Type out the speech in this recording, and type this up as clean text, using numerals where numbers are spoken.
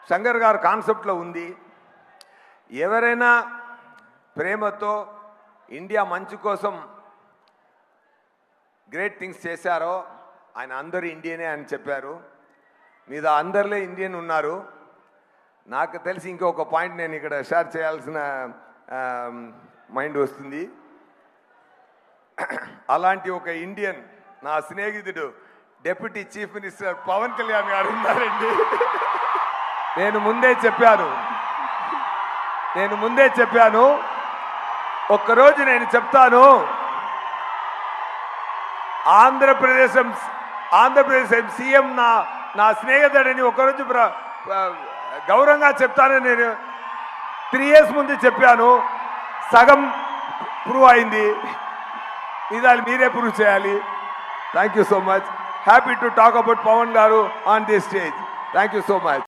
శంకర్ గారు కాన్సెప్ట్లో ఉంది. ఎవరైనా ప్రేమతో ఇండియా మంచి కోసం గ్రేట్ థింగ్స్ చేశారో ఆయన అందరూ ఇండియనే అని చెప్పారు. మీద అందరిలో ఇండియన్ ఉన్నారు. నాకు తెలిసి ఇంకొక పాయింట్ నేను ఇక్కడ షేర్ చేయాల్సిన మైండ్ వస్తుంది. అలాంటి ఒక ఇండియన్ నా స్నేహితుడు deputy chief minister Pawan Kalyan గారు ఉన్నారండి. నేను ముందే చెప్పాను ఒక్కరోజు నేను చెప్తాను, ఆంధ్రప్రదేశ్ సీఎం నా స్నేహితుడని ఒకరోజు గౌరవంగా చెప్తానని నేను 3 years ముందు చెప్పాను. సగం ప్రూవ్ అయింది. ఇది మీరే ప్రూవ్ చేయాలి. Thank you so much. Happy to talk about Pavan garu on this stage. Thank you so much.